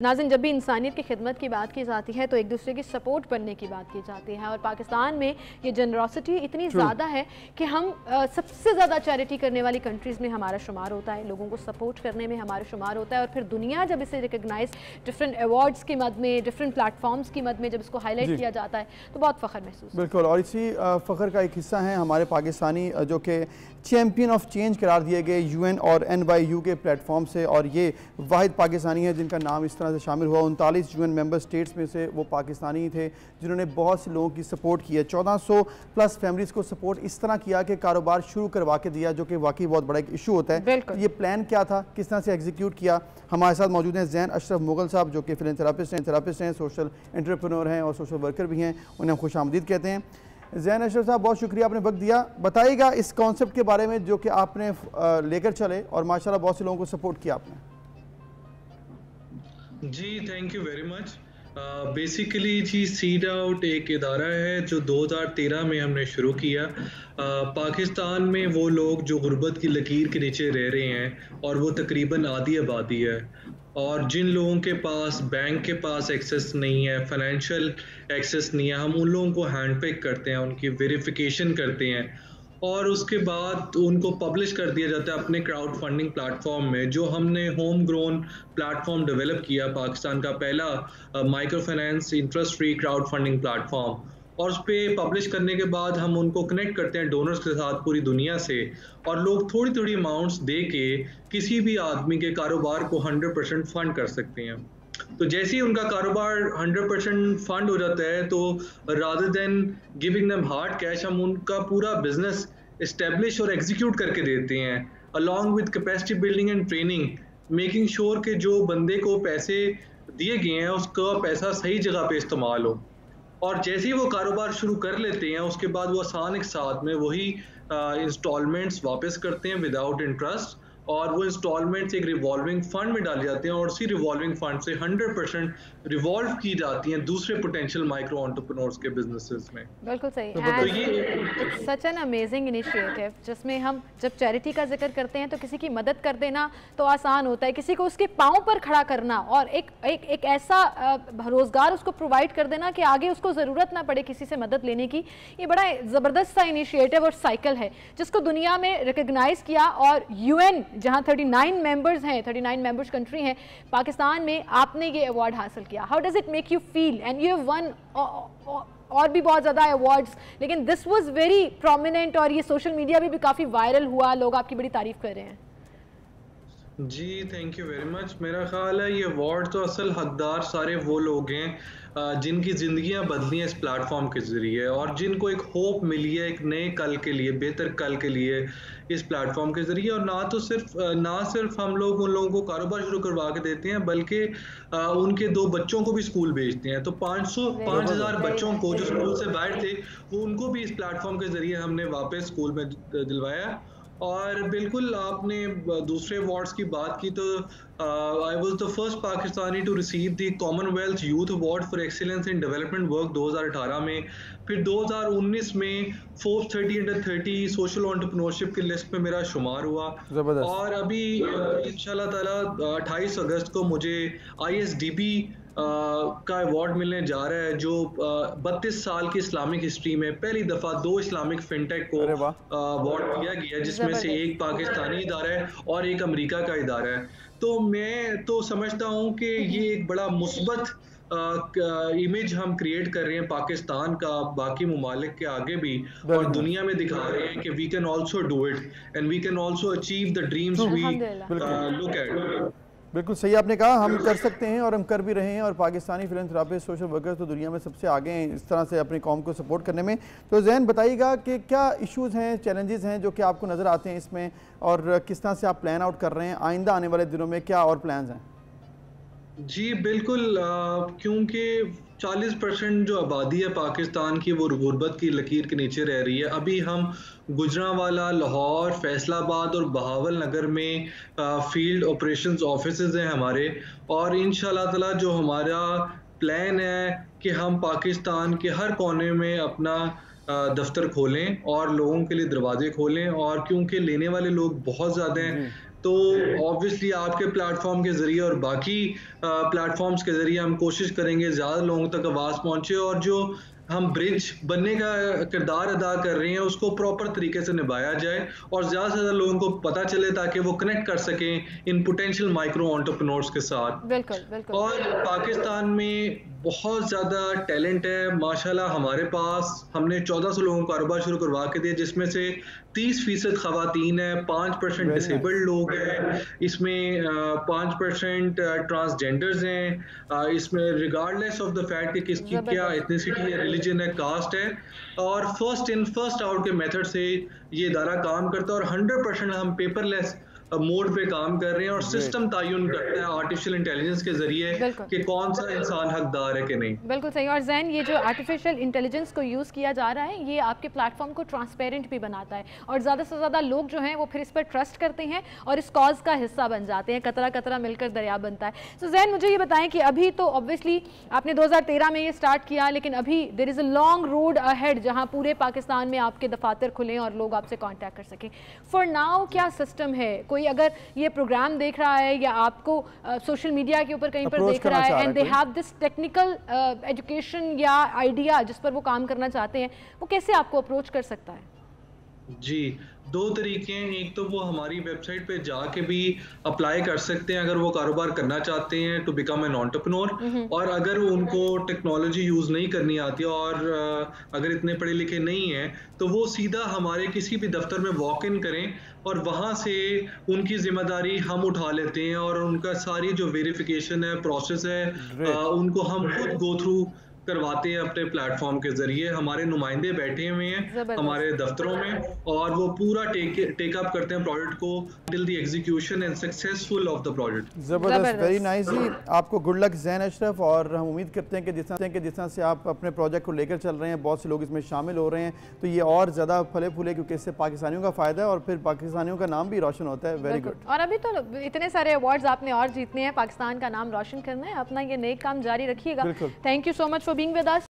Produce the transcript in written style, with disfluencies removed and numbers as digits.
नाज़रीन, जब भी इंसानियत की खिदमत की बात की जाती है तो एक दूसरे की सपोर्ट बनने की बात की जाती है, और पाकिस्तान में ये जनरोसिटी इतनी ज़्यादा है कि हम सबसे ज़्यादा चैरिटी करने वाली कंट्रीज़ में हमारा शुमार होता है, लोगों को सपोर्ट करने में हमारा शुमार होता है। और फिर दुनिया जब इसे रिकगनाइज डिफरेंट अवार्ड्स की मद में, डिफरेंट प्लेटफॉर्म्स की मद में जब इसको हाईलाइट किया जाता है तो बहुत फ़ख्र महसूस। बिल्कुल, और इसी फ़ख्र का एक हिस्सा है हमारे पाकिस्तानी जो कि चैम्पियन ऑफ चेंज करार दिए गए UN और NYU के प्लेटफॉर्म से, और ये वाहिद पाकिस्तानी है जिनका नाम इस तरह से शामिल हुआ। 39 UN मेंबर स्टेट्स में से वो पाकिस्तानी थे जिन्होंने बहुत से लोगों की सपोर्ट की है। 1400 प्लस फैमिलीज़ को सपोर्ट इस तरह किया कि कारोबार शुरू करवा के दिया, जो कि वाकई बहुत बड़ा एक इशू होता है। ये प्लान क्या था, किस तरह से एग्जीक्यूट किया? हमारे साथ मौजूद हैं ज़ैन अशरफ मुगल साहब, जो कि फिलैंथेरेपिस्ट हैं, सोशल एंटरप्रेन्योर हैं और सोशल वर्कर भी हैं। उन्हें खुश आमदीद कहते हैं। ज़ैन अशरफ साहब, बहुत शुक्रिया आपने वक्त दिया। बताइएगा इस कॉन्सेप्ट के बारे में जो कि आपने लेकर चले और माशाल्लाह बहुत से लोगों को सपोर्ट किया आपने। जी thank you very much. Basically जी सीड आउट एक इदारा है जो 2013 में हमने शुरू किया। पाकिस्तान में वो लोग जो गुर्बत की लकीर के नीचे रह रहे हैं और वो तकरीबन आधी आबादी है, और जिन लोगों के पास बैंक के पास एक्सेस नहीं है, फाइनेंशियल एक्सेस नहीं है, हम उन लोगों को हैंड पिक करते हैं, उनकी वेरिफिकेशन करते हैं और उसके बाद उनको पब्लिश कर दिया जाता है अपने क्राउड फंडिंग प्लेटफॉर्म में, जो हमने होम ग्रोन प्लेटफॉर्म डेवलप किया, पाकिस्तान का पहला micro finance interest free crowd funding platform. और उस पर पब्लिश करने के बाद हम उनको कनेक्ट करते हैं डोनर्स के साथ पूरी दुनिया से, और लोग थोड़ी थोड़ी अमाउंट्स दे के किसी भी आदमी के कारोबार को 100% फंड कर सकते हैं। तो जैसे ही उनका कारोबार 100% फंड हो जाता है तो rather than giving them hard cash, हम उनका पूरा बिजनेस एस्टेब्लिश और एग्जीक्यूट करके देते हैं, along with capacity building and training, making sure कि जो बंदे को पैसे दिए गए हैं उसका पैसा सही जगह पे इस्तेमाल हो। और जैसे ही वो कारोबार शुरू कर लेते हैं उसके बाद वो आसान एक साथ में वही इंस्टॉलमेंट्स वापस करते हैं विदाउट इंटरेस्ट, और वो इंस्टॉलमेंट्स एक रिवॉल्विंग फंड में डाले जाते हैं और उसी रिवॉल्विंग फंड से 100% रिवॉल्व की जाती हैं दूसरे पोटेंशियल माइक्रो एंटरप्रेन्योर्स के बिजनेसेस में। बिल्कुल सही। तो ये सच एन अमेजिंग इनिशिएटिव, जिसमें हम जब चैरिटी का जिक्र करते हैं तो किसी की मदद कर देना तो आसान होता है, किसी को उसके पाँव पर खड़ा करना और एक ऐसा रोज़गार उसको प्रोवाइड कर देना कि आगे उसको ज़रूरत ना पड़े किसी से मदद लेने की, ये बड़ा ज़बरदस्त सा इनिशिएटिव और साइकिल है जिसको दुनिया में रिकगनाइज़ किया। और UN जहां 39 मेंबर्स हैं, 39 मेंबर्स कंट्री हैं, पाकिस्तान में आपने ये अवार्ड हासिल किया। How does it make you feel? And you have one और भी बहुत ज़्यादा अवार्ड्स, लेकिन दिस वाज वेरी प्रोमिनेंट और ये सोशल मीडिया भी काफ़ी वायरल हुआ, लोग आपकी बड़ी तारीफ कर रहे हैं। जी थैंक यू वेरी मच। मेरा ख्याल है ये अवार्ड तो असल हकदार सारे वो लोग हैं जिनकी ज़िंदगियां बदली हैं इस प्लेटफॉर्म के ज़रिए, और जिनको एक होप मिली है एक नए कल के लिए, बेहतर कल के लिए इस प्लेटफॉर्म के ज़रिए। और ना सिर्फ हम लोग उन लोगों को कारोबार शुरू करवा के देते हैं, बल्कि उनके 2 बच्चों को भी स्कूल भेजते हैं। तो 5,000 बच्चों को जो स्कूल से बाहर थे वो उनको भी इस प्लेटफॉर्म के ज़रिए हमने वापस स्कूल में दिलवाया। और बिल्कुल आपने दूसरे अवार्ड्स की बात की तो I was the first Pakistani to receive the Commonwealth youth award for excellence in development work 2018 में। फिर 2019 में फोर्ब्स 30 सोशल एंटरप्रेन्योरशिप की लिस्ट में मेरा शुमार हुआ। और अभी इंशाल्लाह ताला 28 अगस्त को मुझे ISDB का अवार्ड मिलने जा रहा है, जो 32 साल की इस्लामिक हिस्ट्री में पहली दफ़ा 2 इस्लामिक फिनटेक को अवार्ड दिया गया, जिसमें से एक पाकिस्तानी इदारा है और एक अमेरिका का इदारा है। तो मैं तो समझता हूँ कि ये एक बड़ा मुस्बत इमेज हम क्रिएट कर रहे हैं पाकिस्तान का बाकी ममालिक के आगे भी, और दुनिया में दिखा रहे हैं कि we can also do it and we can also achieve the dreams we look at. बिल्कुल सही आपने कहा, हम कर सकते हैं और हम कर भी रहे हैं, और पाकिस्तानी फिलैंथ्रोपिस्ट सोशल वर्कर्स तो दुनिया में सबसे आगे हैं इस तरह से अपनी कौम को सपोर्ट करने में। तो ज़ैन बताइएगा कि क्या इश्यूज़ हैं, चैलेंजेस हैं जो कि आपको नज़र आते हैं इसमें, और किस तरह से आप प्लान आउट कर रहे हैं आइंदा आने वाले दिनों में, क्या और प्लान्स हैं? जी बिल्कुल, क्योंकि 40% जो आबादी है पाकिस्तान की वो गुर्बत की लकीर के नीचे रह रही है। अभी हम गुजरांवाला, लाहौर, फैसलाबाद और बहावल नगर में फील्ड ऑपरेशंस ऑफिसेज हैं हमारे, और इंशाल्लाह ताला जो हमारा प्लान है कि हम पाकिस्तान के हर कोने में अपना दफ्तर खोलें और लोगों के लिए दरवाजे खोलें, और क्योंकि लेने वाले लोग बहुत ज़्यादा हैं तो ऑब्वियसली आपके प्लेटफॉर्म के ज़रिए और बाकी प्लेटफॉर्म्स के ज़रिए हम कोशिश करेंगे ज़्यादा लोगों तक आवाज़ पहुँचे और जो हम ब्रिज बनने का किरदार अदा कर रहे हैं उसको प्रॉपर तरीके से निभाया जाए और ज़्यादा से ज़्यादा लोगों को पता चले ताकि वो कनेक्ट कर सकें इन पोटेंशियल माइक्रो एंटरप्रेन्योर्स के साथ। बिल्कुल बिल्कुल। और पाकिस्तान में बहुत ज़्यादा टैलेंट है माशाल्लाह। हमारे पास हमने 1400 लोगों को कारोबार शुरू करवा के दिए, जिसमें से 30% खवातीन है, 5% डिसेबल्ड लोग हैं, इसमें 5% ट्रांसजेंडर्स हैं, इसमें रिगार्डलेस ऑफ द फैक्ट कि किसकी क्या एथनिसिटी है, रिलीजन है, कास्ट है, और फर्स्ट इन फर्स्ट आउट के मेथड से ये इदारा काम करता है और 100% हम पेपरलेस मोड पे काम कर रहे हैं और सिस्टम तयन करता है आर्टिफिशियल इंटेलिजेंस के जरिए कि कौन सा इंसान हकदार है कि नहीं। बिल्कुल सही। और जैन, ये जो आर्टिफिशियल इंटेलिजेंस को यूज़ किया जा रहा है ये आपके प्लेटफॉर्म को ट्रांसपेरेंट भी बनाता है और ज़्यादा से ज़्यादा लोग जो हैं वो फिर इस पर ट्रस्ट करते हैं और इस कॉज का हिस्सा बन जाते हैं। कतरा कतरा मिलकर दरिया बनता है। तो जैन, मुझे ये बताएं कि अभी तो ऑब्वियसली आपने 2013 में ये स्टार्ट किया, लेकिन अभी there is a long road ahead जहाँ पूरे पाकिस्तान में आपके दफातर खुलें और लोग आपसे कॉन्टैक्ट कर सकें। फॉर नाउ क्या सिस्टम है? कोई अगर ये प्रोग्राम देख रहा है या आपको सोशल मीडिया के ऊपर कहीं पर देख रहा है and they have this technical education या आइडिया जिस पर वो काम करना चाहते हैं, वो कैसे आपको अप्रोच कर सकता है? जी, दो तरीके हैं। एक तो वो हमारी वेबसाइट पे जाके भी अप्लाई कर सकते हैं अगर वो कारोबार करना चाहते हैं टू बिकम एन एंटरप्रेन्योर, और अगर उनको टेक्नोलॉजी यूज़ नहीं करनी आती और अगर इतने पढ़े लिखे नहीं हैं तो वो सीधा हमारे किसी भी दफ्तर में वॉक इन करें और वहाँ से उनकी जिम्मेदारी हम उठा लेते हैं और उनका सारी जो वेरिफिकेशन है, प्रोसेस है, उनको हम खुद गो थ्रू करवाते हैं अपने प्लेटफॉर्म के जरिए। हमारे नुमाइंदे बैठे हुए हैं हमारे दफ्तरों में और वो पूरा टेक अप करते हैं प्रोजेक्ट को till the execution and successful of the project. ज़बरदस्त, वेरी नाइस जी। आपको गुड लक ज़ैन अशरफ, और हम उम्मीद करते हैं कि जिस तरह से आप अपने प्रोजेक्ट को लेकर चल रहे हैं, बहुत से लोग इसमें शामिल हो रहे हैं, तो ये और ज़्यादा फले फूले, क्योंकि इससे पाकिस्तानियों का फ़ायदा है और फिर पाकिस्तानियों का नाम भी रोशन होता है। Very good. और अभी तो इतने सारे अवार्ड्स आपने और जीतने हैं, पाकिस्तान का नाम रोशन करना है, अपना ये नेक काम जारी रखिएगा। Thank you so much for being with us.